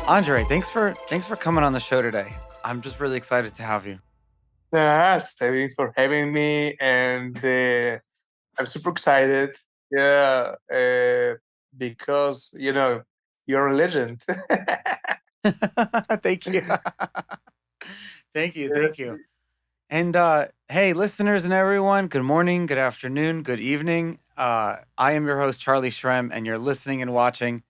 Andrey, thanks for coming on the show today. I'm just really excited to have you. Yes, thank you for having me, and I'm super excited. Yeah, because you're a legend. Thank you. Thank you. Yeah. Thank you. And hey, listeners and everyone, good morning, good afternoon, good evening. I am your host, Charlie Shrem, and you're listening and watching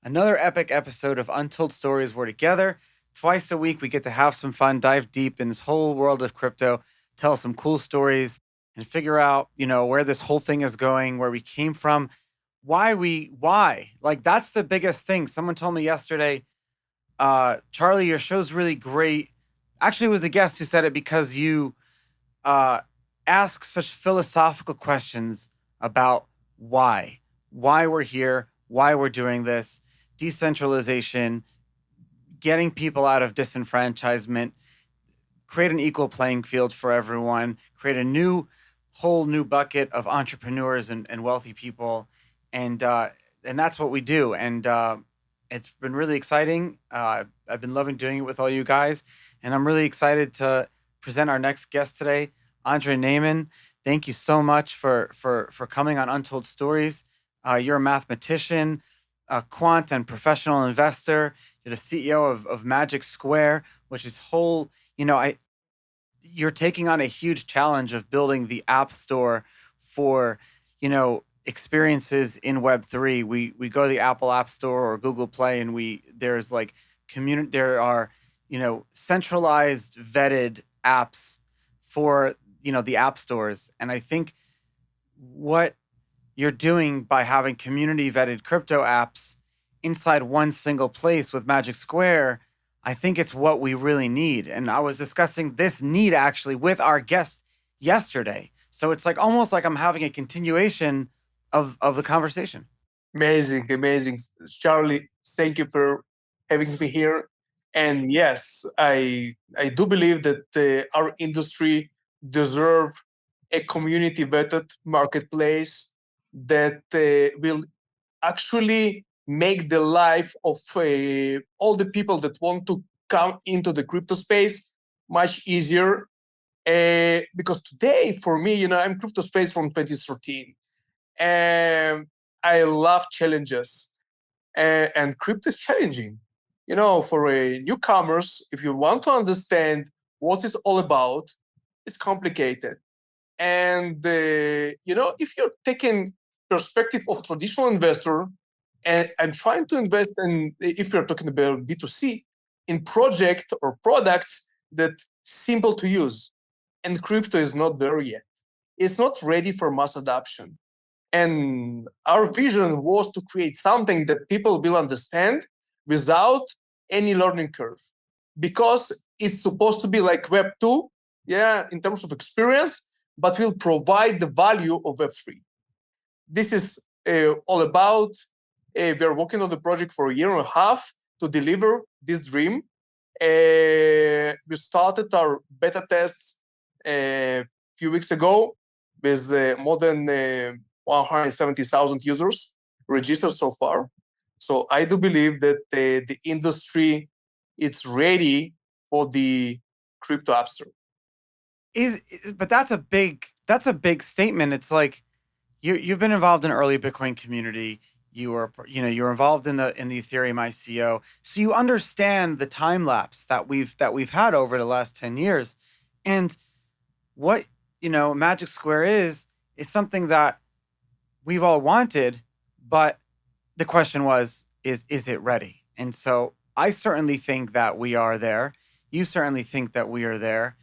another epic episode of Untold Stories. We're together twice a week. We get to have some fun, dive deep in this whole world of crypto, tell some cool stories, and figure out, where this whole thing is going, where we came from, why. Like that's the biggest thing. Someone told me yesterday, Charlie, your show's really great. Actually, it was the guest who said it because you uh, ask such philosophical questions about why we're here, why we're doing this, decentralization, getting people out of disenfranchisement, create an equal playing field for everyone, create a whole new bucket of entrepreneurs and wealthy people, and that's what we do. And it's been really exciting. I've been loving doing it with all you guys, and I'm really excited to present our next guest today, Andrey Nayman. Thank you so much for coming on Untold Stories. You're a mathematician, a quant and professional investor. You're the CEO of Magic Square, which is whole. I You're taking on a huge challenge of building the app store for experiences in Web3. We go to the Apple App Store or Google Play, and there's like community. There are centralized vetted apps for the app stores, and I think what you're doing by having community vetted crypto apps inside one single place with Magic Square, I think it's what we really need. And I was discussing this need actually with our guest yesterday. So it's like almost like I'm having a continuation of the conversation. Amazing, amazing, Charlie. Thank you for having me here. And yes, I do believe that our industry deserve a community vetted marketplace that will actually make the life of all the people that want to come into the crypto space much easier. Because today, for me, I'm crypto space from 2013, and I love challenges, and crypto is challenging. For a newcomers, if you want to understand what it's all about, it's complicated. And if you're taking perspective of traditional investor and trying to invest in, if you're talking about B2C, in project or products that simple to use, and crypto is not there yet. It's not ready for mass adoption. And our vision was to create something that people will understand without any learning curve, because it's supposed to be like Web 2, yeah, in terms of experience, but will provide the value of Web 3. This is all about. We're working on the project for a year and a half to deliver this dream. We started our beta tests a few weeks ago with more than 170,000 users registered so far. So I do believe that the industry is ready for the crypto app store. But that's a big statement. It's like you've been involved in early Bitcoin community. You're involved in the Ethereum ICO, so you understand the time lapse that we've had over the last 10 years. And what Magic Square is something that we've all wanted, but the question is it ready? And so I certainly think that we are there. You certainly think that we are there.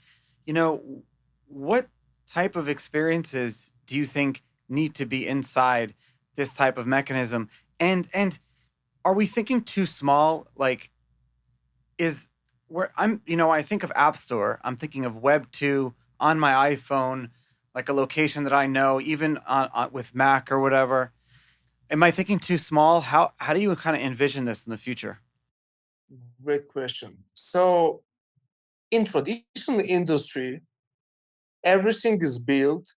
You know, what type of experiences do you think need to be inside this type of mechanism? And are we thinking too small? Like, is where I think of App Store, I'm thinking of Web 2 on my iPhone, like a location that I know, even with Mac or whatever. Am I thinking too small? How do you kind of envision this in the future? Great question. So in traditional industry, everything is built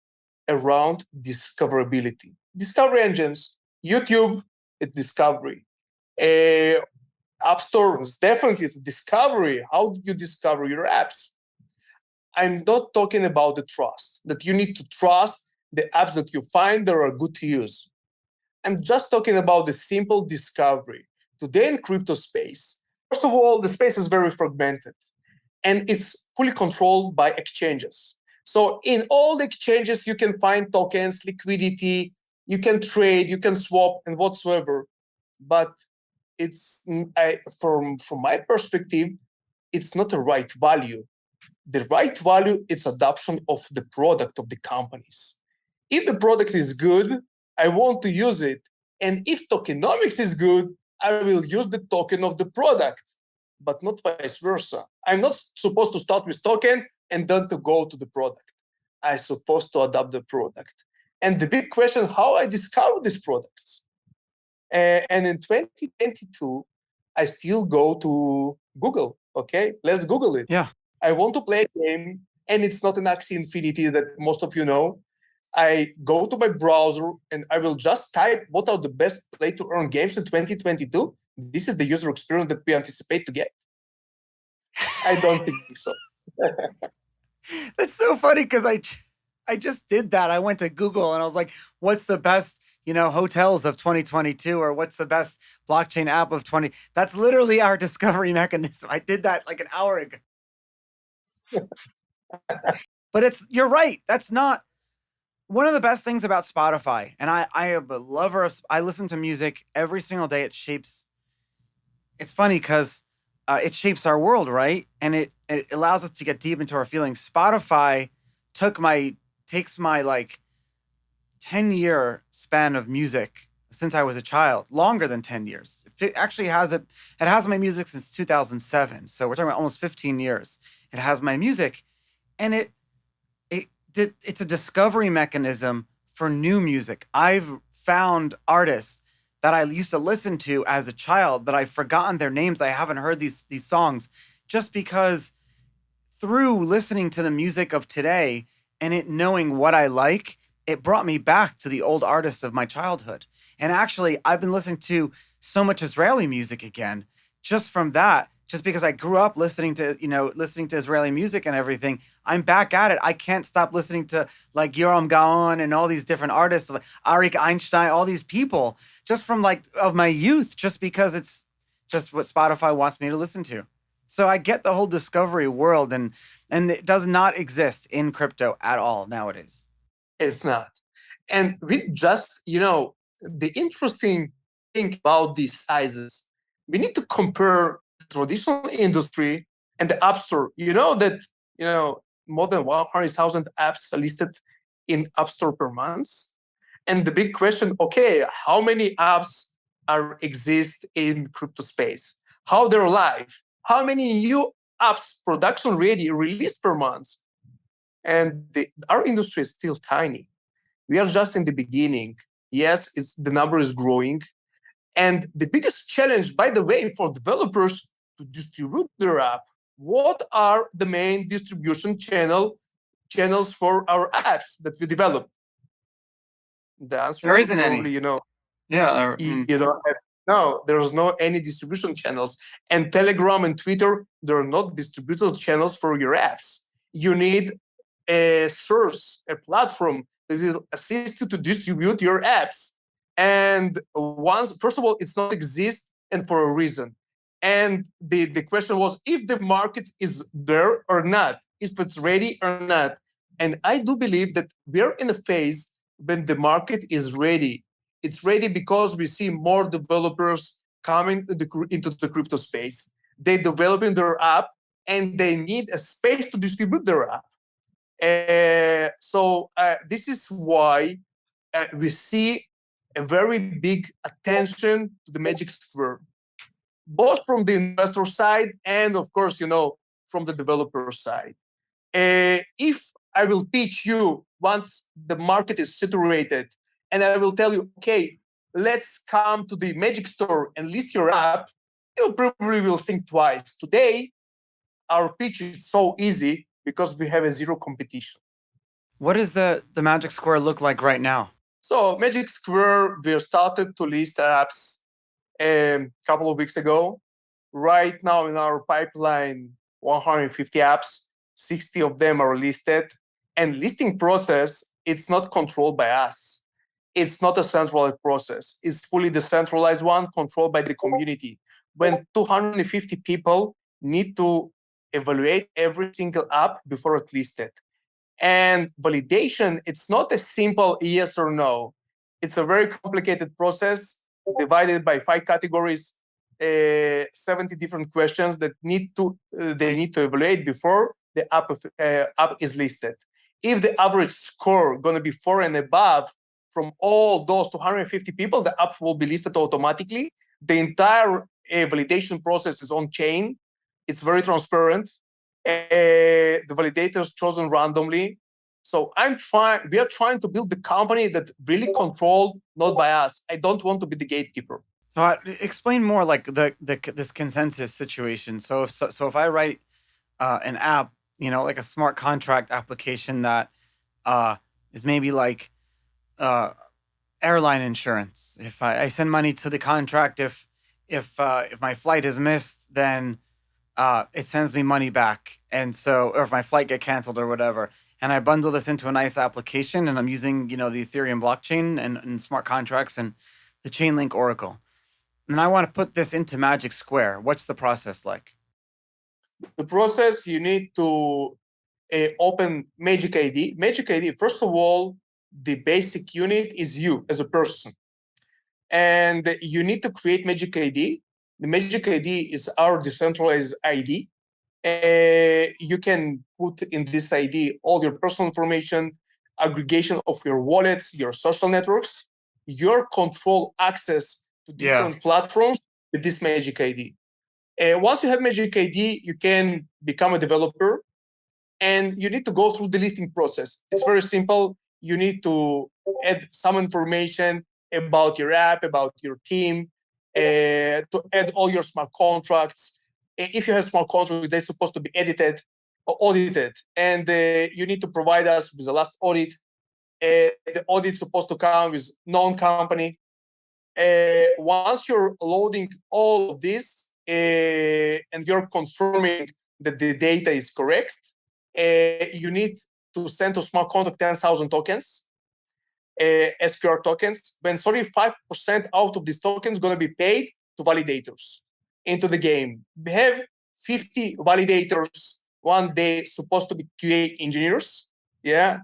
around discoverability. Discovery engines, YouTube, it's discovery. App Store is definitely discovery. How do you discover your apps? I'm not talking about the trust, that you need to trust the apps that you find that are good to use. I'm just talking about the simple discovery. Today in crypto space, first of all, the space is very fragmented and it's fully controlled by exchanges. So in all the exchanges, you can find tokens, liquidity, you can trade, you can swap, and whatsoever. But it's from my perspective, it's not the right value. The right value is adoption of the product of the companies. If the product is good, I want to use it. And if tokenomics is good, I will use the token of the product, but not vice versa. I'm not supposed to start with token and then to go to the product. I'm supposed to adopt the product. And the big question, how I discover these products? And in 2022, I still go to Google. Okay, let's Google it. Yeah. I want to play a game, and it's not an Axie Infinity that most of you know. I go to my browser and I will just type what are the best play to earn games in 2022. This is the user experience that we anticipate to get. I don't think so. That's so funny because I just did that. I went to Google and I was like, what's the best, hotels of 2022 or what's the best blockchain app of 20? That's literally our discovery mechanism. I did that like an hour ago. But you're right. That's not one of the best things about Spotify. And I am a lover of, I listen to music every single day. It's funny because it shapes our world, right? And it allows us to get deep into our feelings. Spotify takes my like 10-year span of music since I was a child, longer than 10 years. It actually has it has my music since 2007. So we're talking about almost 15 years. It has my music, and it's a discovery mechanism for new music. I've found artists that I used to listen to as a child that I've forgotten their names. I haven't heard these songs just because through listening to the music of today and it knowing what I like, it brought me back to the old artists of my childhood. And actually, I've been listening to so much Israeli music again, just from that, just because I grew up listening to Israeli music and everything. I'm back at it. I can't stop listening to like Yoram Gaon and all these different artists, like Arik Einstein, all these people, just from like of my youth, just because it's just what Spotify wants me to listen to. So I get the whole discovery world, and it does not exist in crypto at all nowadays. It's not. And we just, the interesting thing about these sizes, we need to compare the traditional industry and the App Store. You know that, more than 100,000 apps are listed in App Store per month. And the big question, okay, how many apps exist in crypto space? How they're live? How many new apps production ready released per month? And our industry is still tiny. We are just in the beginning. Yes, the number is growing. And the biggest challenge, by the way, for developers to distribute their app, what are the main distribution channels for our apps that we develop? The answer There is isn't probably, any. Yeah. No, there's no any distribution channels. And Telegram and Twitter, they're not distributed channels for your apps. You need a source, a platform that will assist you to distribute your apps. And first of all, it's not exist and for a reason. And the question was if the market is there or not, if it's ready or not. And I do believe that we're in a phase when the market is ready. It's ready because we see more developers coming into the crypto space. They're developing their app and they need a space to distribute their app. So this is why we see a very big attention to the Magic Square, both from the investor side and, of course, from the developer side. If I will teach you once the market is saturated, and I will tell you, okay, let's come to the Magic Store and list your app, you probably will think twice. Today, our pitch is so easy because we have a zero competition. What does the Magic Square look like right now? So Magic Square, we started to list apps a couple of weeks ago. Right now in our pipeline, 150 apps, 60 of them are listed. And listing process, it's not controlled by us. It's not a centralized process. It's fully decentralized one controlled by the community. When 250 people need to evaluate every single app before it's listed. And validation, it's not a simple yes or no. It's a very complicated process divided by 5 categories, 70 different questions that they need to evaluate before the app is listed. If the average score going to be 4 and above from all those 250 people, the app will be listed automatically. The entire validation process is on chain. It's very transparent. The validators chosen randomly. So we are trying to build the company that really controlled, not by us. I don't want to be the gatekeeper. So explain more like this consensus situation. So if I write an app, like a smart contract application that is maybe like airline insurance. If I send money to the contract, if my flight is missed, then it sends me money back. And so, or if my flight get canceled or whatever, and I bundle this into a nice application, and I'm using the Ethereum blockchain and smart contracts and the Chainlink Oracle, and I want to put this into Magic Square. What's the process like? The process, you need to open Magic ID. Magic ID, first of all, the basic unit is you as a person. And you need to create Magic ID. The Magic ID is our decentralized ID. You can put in this ID all your personal information, aggregation of your wallets, your social networks, your control access to different platforms with this Magic ID. Once you have Magic ID, you can become a developer, and you need to go through the listing process. It's very simple. You need to add some information about your app, about your team, to add all your smart contracts. If you have smart contracts, they're supposed to be edited or audited, and you need to provide us with the last audit. The audit is supposed to come with non-company. Once you're loading all of this and you're confirming that the data is correct, you need to send to smart contract 10,000 tokens, SQR tokens. When 35% out of these tokens going to be paid to validators into the game. We have 50 validators. One day supposed to be QA engineers,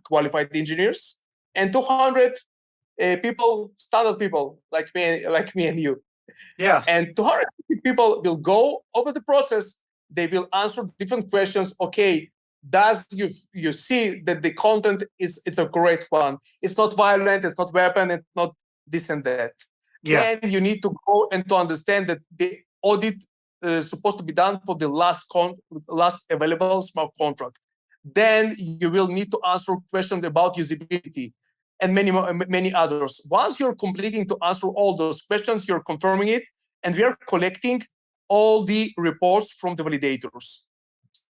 qualified engineers, and 200 people, standard people like me and you. Yeah. And 200 people will go over the process. They will answer different questions. Okay, does you see that the content it's a correct one? It's not violent. It's not weapon. It's not this and that. Yeah. Then you need to go and to understand that the audit is supposed to be done for the last available smart contract. Then you will need to answer questions about usability and many others. Once you're completing to answer all those questions, you're confirming it, and we are collecting all the reports from the validators.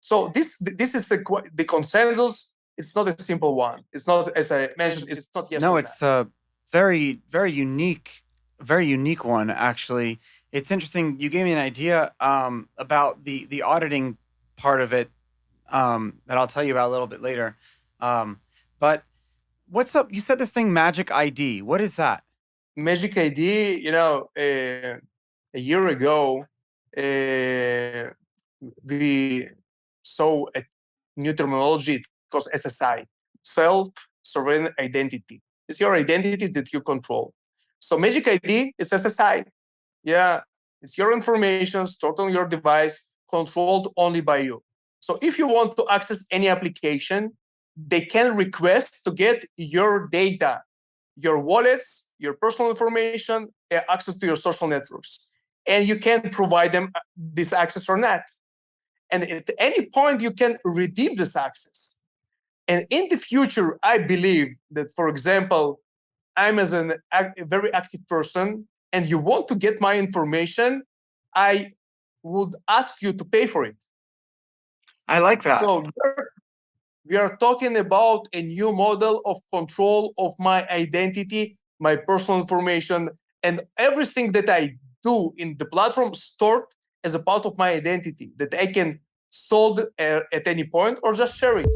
So this is the consensus. It's not a simple one. It's not, as I mentioned, it's not yes. No, it's a very, very unique one, actually. It's interesting. You gave me an idea about the auditing part of it that I'll tell you about a little bit later. But what's up? You said this thing Magic ID. What is that? Magic ID, a year ago, we saw a new terminology called SSI, self-sovereign identity. It's your identity that you control. So Magic ID is SSI. Yeah, it's your information stored on your device, controlled only by you. So if you want to access any application, they can request to get your data, your wallets, your personal information, access to your social networks. And you can provide them this access or not. And at any point, you can redeem this access. And in the future, I believe that, for example, I'm as a very active person, and you want to get my information, I would ask you to pay for it. I like that. So we are talking about a new model of control of my identity, my personal information, and everything that I do in the platform stored as a part of my identity that I can sold at any point or just share it.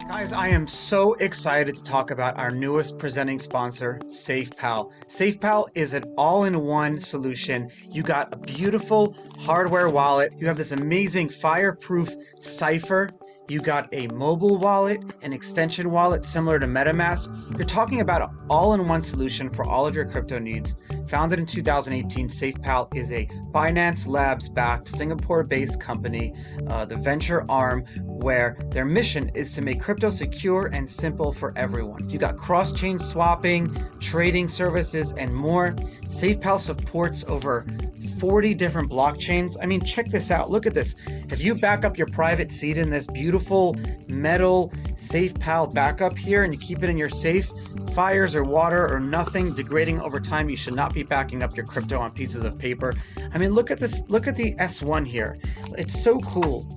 Guys, I am so excited to talk about our newest presenting sponsor, SafePal. SafePal is an all-in-one solution. You got a beautiful hardware wallet. You have this amazing fireproof cipher. You got a mobile wallet, an extension wallet similar to MetaMask. You're talking about an all-in-one solution for all of your crypto needs. Founded in 2018, SafePal is a Binance Labs-backed Singapore-based company, the venture arm where their mission is to make crypto secure and simple for everyone. You got cross-chain swapping, trading services, and more. SafePal supports over 40 different blockchains. I mean, check this out. Look at this. If you back up your private seed in this beautiful metal SafePal backup here and you keep it in your safe, fires or water or nothing degrading over time, you should not be backing up your crypto on pieces of paper. I mean, look at this. Look at the S1 here. It's so cool.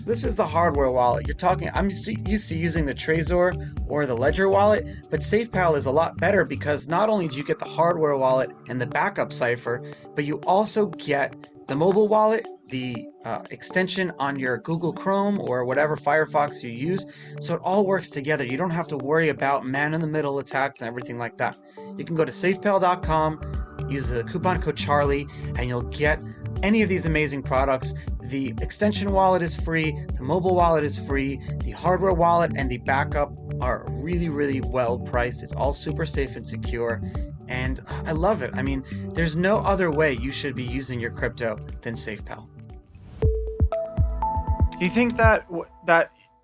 This is the hardware wallet. You're talking, I'm used to using the Trezor or the Ledger wallet, but SafePal is a lot better because not only do you get the hardware wallet and the backup cipher, but you also get the mobile wallet, the extension on your Google Chrome or whatever Firefox you use. So it all works together. You don't have to worry about man-in-the-middle attacks and everything like that. You can go to safepal.com, use the coupon code Charlie, and you'll get any of these amazing products. The extension wallet is free, the mobile wallet is free, the hardware wallet and the backup are really, really well priced. It's all super safe and secure, and I love it. I mean, there's no other way you should be using your crypto than SafePal. Do you think that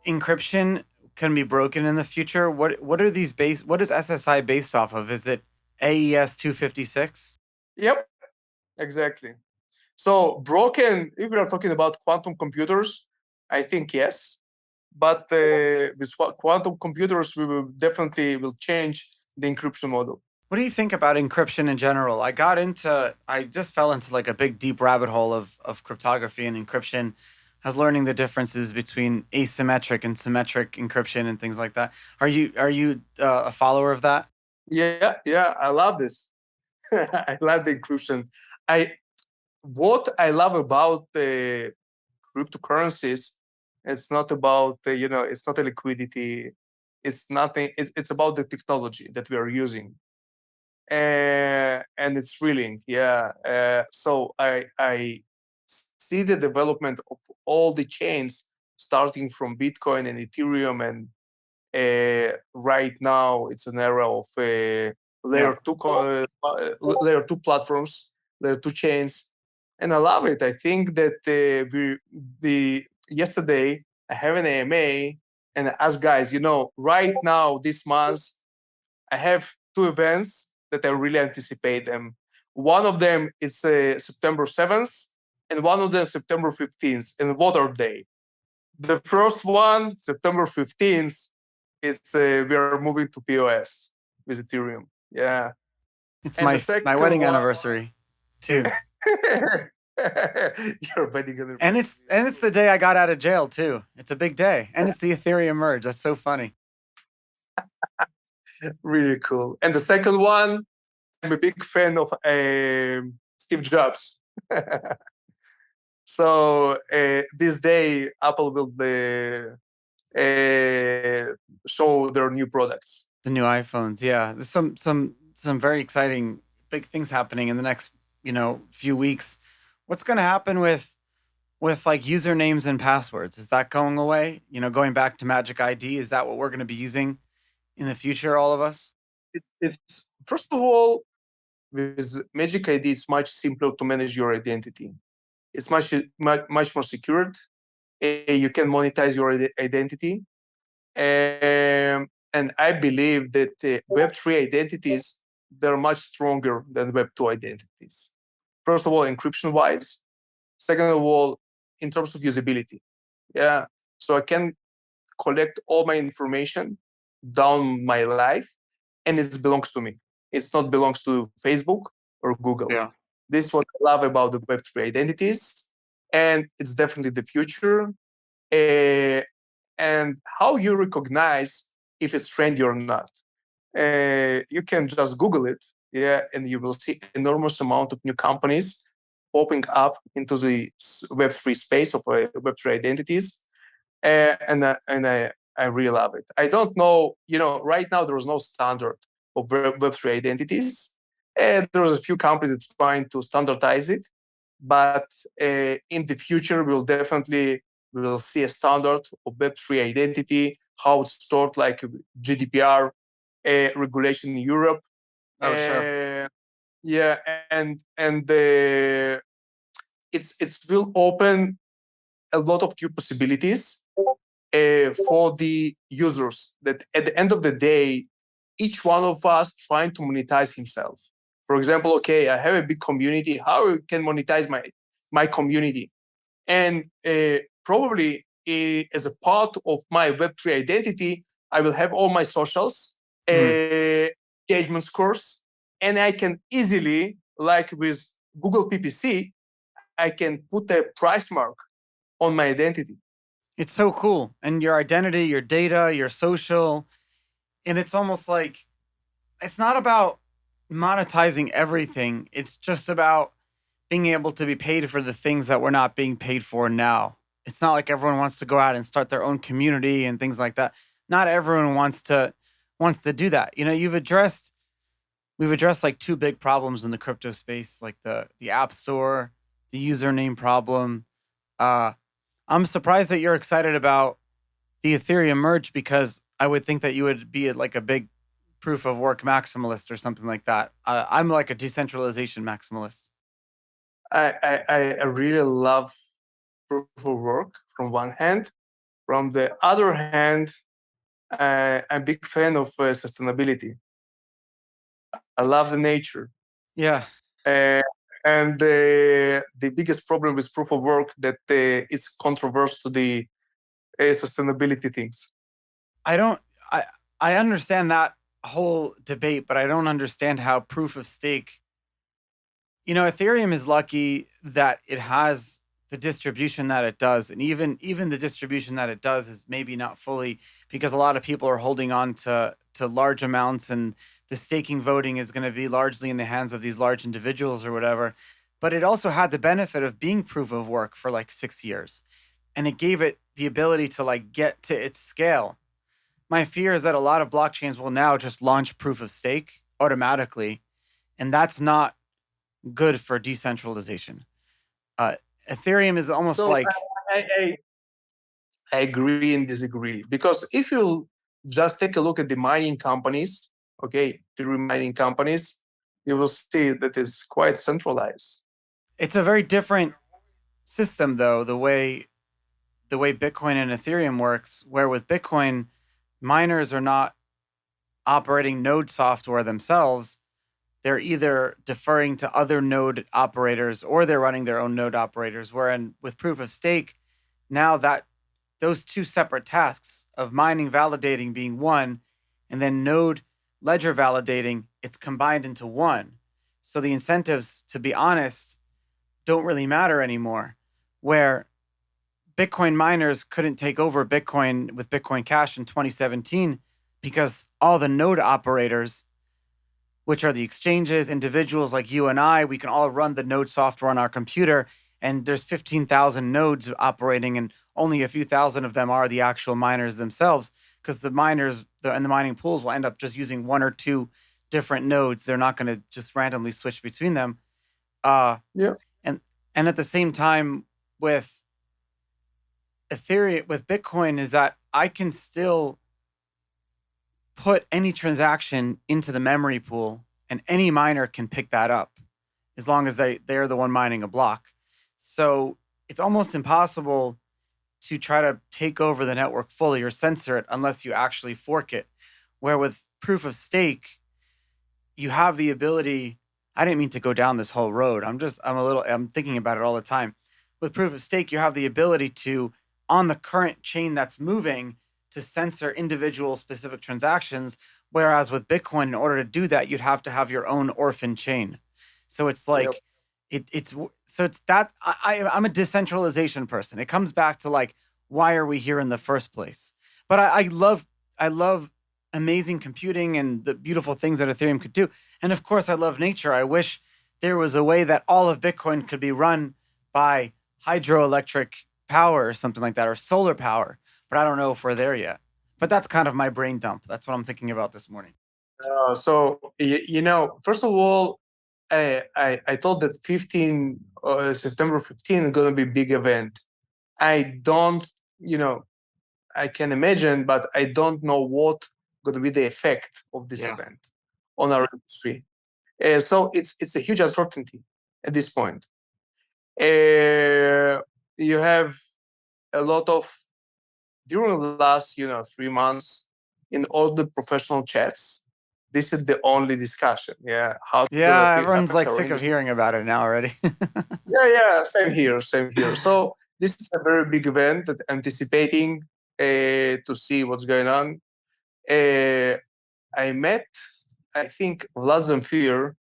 encryption can be broken in the future? What are these based? What is SSI based off of? Is it AES 256? Yep, exactly. So broken, if we are talking about quantum computers, I think yes. But with quantum computers, we will definitely change the encryption model. What do you think about encryption in general? I just fell into like a big deep rabbit hole of cryptography and encryption. I was learning the differences between asymmetric and symmetric encryption and things like that. Are you a follower of that? Yeah, I love this. I love the encryption. What I love about the cryptocurrencies, it's not about it's not a liquidity. It's nothing. It's about the technology that we are using, and it's thrilling. Yeah. So I see the development of all the chains, starting from Bitcoin and Ethereum, and right now it's an era of layer two platforms, layer two chains, and I love it. I think that yesterday I have an AMA and I asked guys, right now this month I have two events that I really anticipate them. One of them is September 7th, and one of them September 15th. And what are they? The first one, September 15th, it's we are moving to POS with Ethereum. Yeah. It's my wedding anniversary too. Your wedding anniversary. And it's the day I got out of jail too. It's a big day. And it's the Ethereum Merge. That's so funny. Really cool. And the second one, I'm a big fan of Steve Jobs. So this day, Apple will show their new products. The new iPhones, yeah. There's some very exciting big things happening in the next few weeks. What's going to happen with like usernames and passwords? Is that going away? Going back to Magic ID, is that what we're going to be using in the future, all of us? It's first of all, with Magic ID, it's much simpler to manage your identity. It's much more secured. You can monetize your identity, and I believe that Web3 identities, they're much stronger than Web2 identities. First of all, encryption-wise. Second of all, in terms of usability. Yeah, so I can collect all my information down my life, and it belongs to me. It's not belongs to Facebook or Google. Yeah. This is what I love about the Web3 identities, and it's definitely the future. And how you recognize if it's trendy or not? You can just Google it, yeah, and you will see enormous amount of new companies popping up into the Web3 space of Web3 identities, and I really love it. I don't know, right now there is no standard of Web3 identities, and there's a few companies that are trying to standardize it, but in the future we will see a standard of Web3 identity, how it's stored, like GDPR regulation in Europe. Oh, sure. Yeah, and it's will open a lot of new possibilities for the users. That at the end of the day, each one of us trying to monetize himself. For example, okay, I have a big community. How I can monetize my community? And probably as a part of my Web3 identity, I will have all my socials, Mm. engagement scores, and I can easily, like with Google PPC, I can put a price mark on my identity. It's so cool. And your identity, your data, your social, and it's almost like it's not about monetizing everything. It's just about being able to be paid for the things that we're not being paid for now. It's not like everyone wants to go out and start their own community and things like that. Not everyone wants to do that. We've addressed like two big problems in the crypto space, like the app store, the username problem. Uh I'm surprised that you're excited about the Ethereum merge because I would think that you would be like a big proof of work maximalist or something like that. I'm like a decentralization maximalist. I really love proof of work from one hand. From the other hand, I'm a big fan of sustainability. I love the nature. Yeah, Uh, and the biggest problem with proof of work that it's controversial to the sustainability things. I don't. I I understand that whole debate, but I don't understand how proof of stake. Ethereum is lucky that it has the distribution that it does, and even the distribution that it does is maybe not fully because a lot of people are holding on to large amounts, and the staking voting is going to be largely in the hands of these large individuals or whatever. But it also had the benefit of being proof of work for like 6 years, and it gave it the ability to like get to its scale. My fear is that a lot of blockchains will now just launch proof of stake automatically, and that's not good for decentralization. Uh, Ethereum is almost So like I agree and disagree, because if you just take a look at the mining companies, okay, the mining companies, you will see that it's quite centralized. it's a very different system though, the way Bitcoin and Ethereum works, where with Bitcoin, miners are not operating node software themselves. They're either deferring to other node operators or they're running their own node operators. Wherein with proof of stake, now that those two separate tasks of mining validating being one and then node ledger validating, it's combined into one. So the incentives, to be honest, don't really matter anymore. Where Bitcoin miners couldn't take over Bitcoin with Bitcoin Cash in 2017 because all the node operators, which are the exchanges, individuals like you and I, we can all run the node software on our computer. And there's 15,000 nodes operating, and only a few thousand of them are the actual miners themselves, because the miners and the mining pools will end up just using one or two different nodes. They're not going to just randomly switch between them. Uh, Yeah. and and at the same time, with Ethereum, with Bitcoin, is that I can still put any transaction into the memory pool and any miner can pick that up as long as they're the one mining a block. So it's almost impossible to try to take over the network fully or censor it unless you actually fork it. Where with proof of stake, you have the ability. I didn't mean to go down this whole road. I'm thinking about it all the time. With proof of stake, you have the ability to, on the current chain that's moving, to censor individual specific transactions. Whereas with Bitcoin, in order to do that, you'd have to have your own orphan chain. So it's Yep. like, so it's that I'm a decentralization person. It comes back to like, why are we here in the first place? But I love amazing computing and the beautiful things that Ethereum could do. And of course, I love nature. I wish there was a way that all of Bitcoin could be run by hydroelectric power or something like that, or solar power. But I don't know if we're there yet. But that's kind of my brain dump. That's what I'm thinking about this morning. So first of all, I thought that September 15 is going to be a big event. I don't, I can imagine, but I don't know what going to be the effect of this event on our industry. So it's a huge uncertainty at this point. You have a lot of during the last 3 months in all the professional chats. This is the only discussion. How it's Yeah, gonna everyone's affect like our sick of industry. hearing about it now already. Yeah, same here. So this is a very big event that anticipating to see what's going on. I met, I think, Vlad Zamfir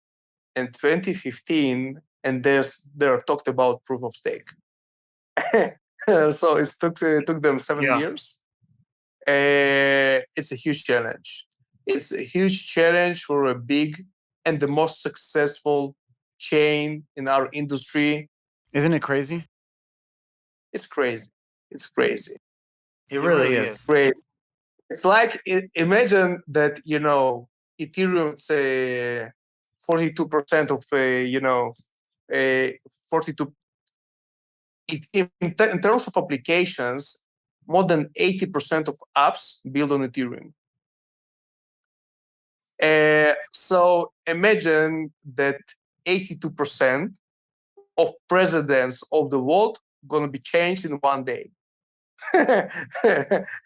in 2015, and they're talked about proof of stake. So it took them 7 years. It's a huge challenge. It's a huge challenge for a big and the most successful chain in our industry. Isn't it crazy? It's crazy. It's crazy. It really is. Crazy. It's like imagine that Ethereum, say 42% of 42. In terms of applications, more than 80% of apps build on Ethereum. So imagine that 82% of presidents of the world going to be changed in one day.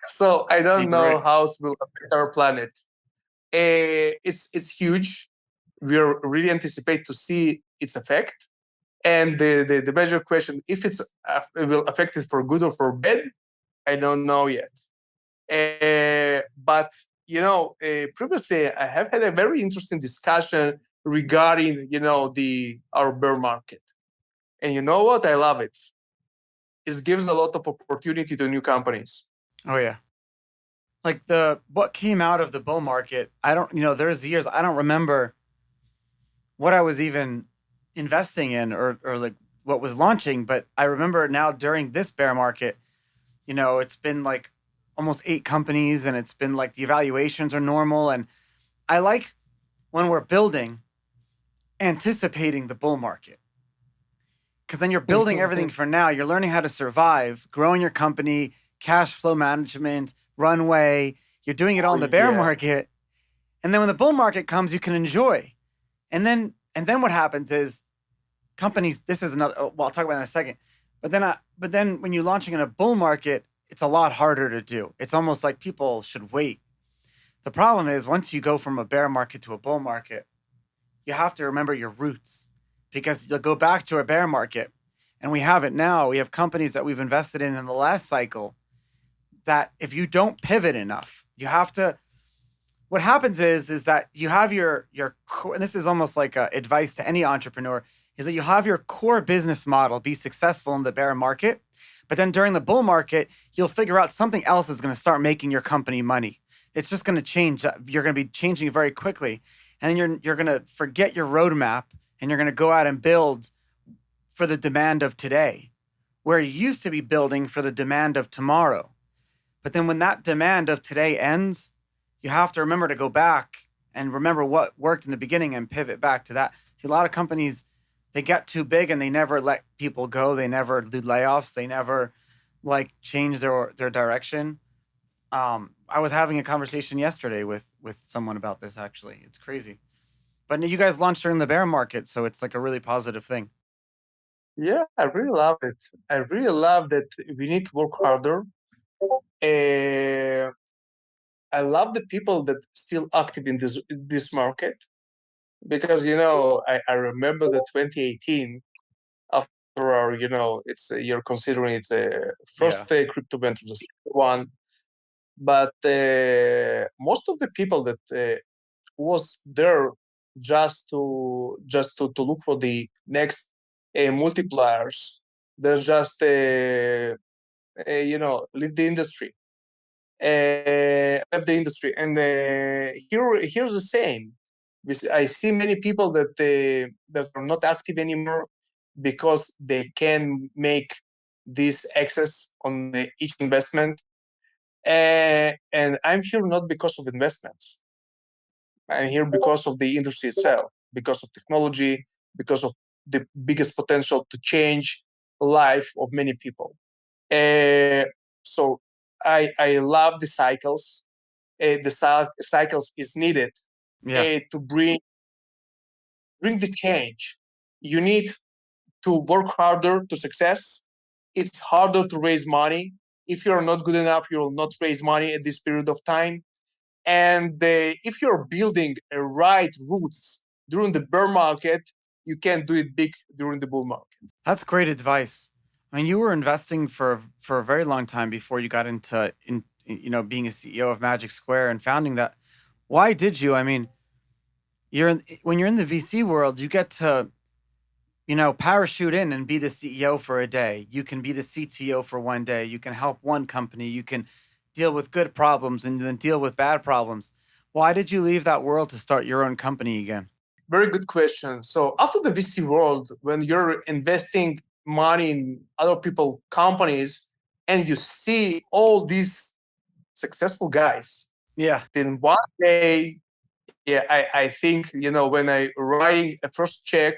So I don't know how it will affect our planet. It's huge. We really anticipate to see its effect. And the major question, if it will affect it for good or for bad, I don't know yet. But previously I have had a very interesting discussion regarding our bear market, and you know what? I love it. It gives a lot of opportunity to new companies. Oh yeah. Like what came out of the bull market, I don't, there's years I don't remember what I was even investing in or like what was launching, but I remember now during this bear market, it's been like almost 8 companies, and it's been like the evaluations are normal. And I like when we're building, anticipating the bull market, because then you're building everything for now. You're learning how to survive, growing your company, cash flow management, runway. You're doing it all in the bear market. And then when the bull market comes, you can enjoy. And then what happens is companies, this is another, well, I'll talk about it in a second. But then when you're launching in a bull market, it's a lot harder to do. It's almost like people should wait. The problem is once you go from a bear market to a bull market, you have to remember your roots, because you'll go back to a bear market, and we have it now. We have companies that we've invested in the last cycle that if you don't pivot enough, you have to. What happens is that you have your core, and this is almost like advice to any entrepreneur, is that you have your core business model be successful in the bear market, but then during the bull market, you'll figure out something else is going to start making your company money. It's just going to change. You're going to be changing very quickly, and then you're going to forget your roadmap, and you're going to go out and build for the demand of today, where you used to be building for the demand of tomorrow. But then when that demand of today ends, you have to remember to go back and remember what worked in the beginning and pivot back to that. See, a lot of companies, they get too big and they never let people go. They never do layoffs. They never change their direction. I was having a conversation yesterday with someone about this, actually. It's crazy. But you guys launched during the bear market, so it's like a really positive thing. Yeah, I really love it. I really love that we need to work harder. I love the people that still active in this market, because I remember the 2018 after our it's you're considering it's a first crypto venture, the one, but most of the people that was there just to look for the next multipliers, they're just leave the industry. Left the industry, and here's the same, I see many people that are not active anymore because they can make this excess on each investment. And I'm here not because of investments. I'm here because of the industry itself, because of technology, because of the biggest potential to change life of many people. So I love the cycles. Cycles is needed Yeah. to bring the change. You need to work harder to success. It's harder to raise money. If you're not good enough, you will not raise money at this period of time. And if you're building a right roots during the bear market, you can do it big during the bull market. That's great advice. I mean, you were investing for a very long time before you got into being a CEO of Magic Square and founding that. Why did you? I mean, when you're in the VC world, you get to parachute in and be the CEO for a day. You can be the CTO for one day. You can help one company. You can deal with good problems and then deal with bad problems. Why did you leave that world to start your own company again? Very good question. So after the VC world, when you're investing money in other people companies and you see all these successful guys, Yeah. then one day, yeah, I think, when I writing a first check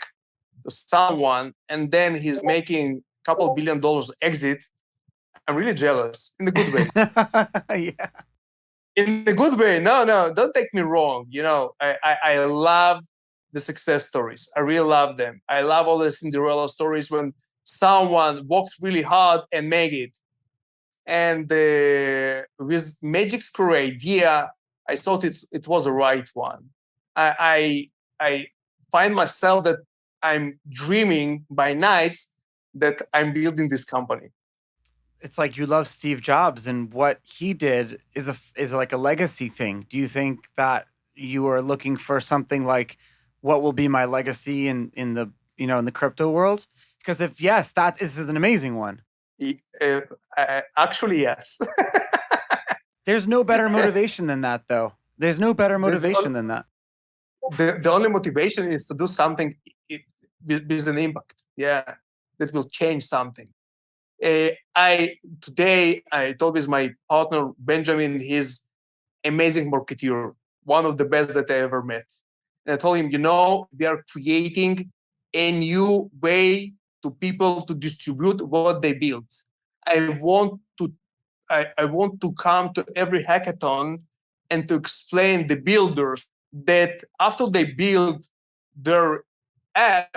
to someone and then he's making a couple $1 billion exit, I'm really jealous in a good way. Yeah. In a good way. No, don't take me wrong. I love the success stories. I really love them. I love all the Cinderella stories when someone worked really hard and made it. And with Magic Square idea, I thought it was the right one. I find myself that I'm dreaming by nights that I'm building this company. It's like you love Steve Jobs and what he did is like a legacy thing. Do you think that you are looking for something like what will be my legacy in the in the crypto world? Because if yes, this is an amazing one. Actually, yes. There's no better motivation than that, though. There's no better motivation than that. The only motivation is to do something with an impact. Yeah, that will change something. I told with my partner Benjamin, he's amazing marketeer, one of the best that I ever met. And I told him, we are creating a new way to people to distribute what they build. I want to I want to come to every hackathon and to explain the builders that after they build their app,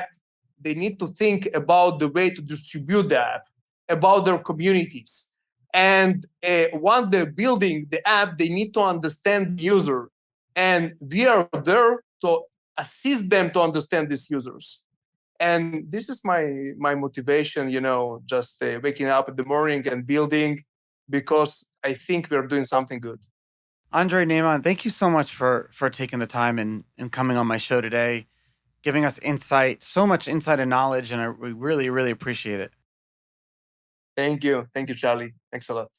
they need to think about the way to distribute the app, about their communities. And once they're building the app, they need to understand the user. And we are there to assist them to understand these users. And this is my motivation, just waking up in the morning and building because I think we're doing something good. Andrey Nayman, thank you so much for taking the time and coming on my show today, giving us insight, so much insight and knowledge, and we really, really appreciate it. Thank you, Charlie. Thanks a lot.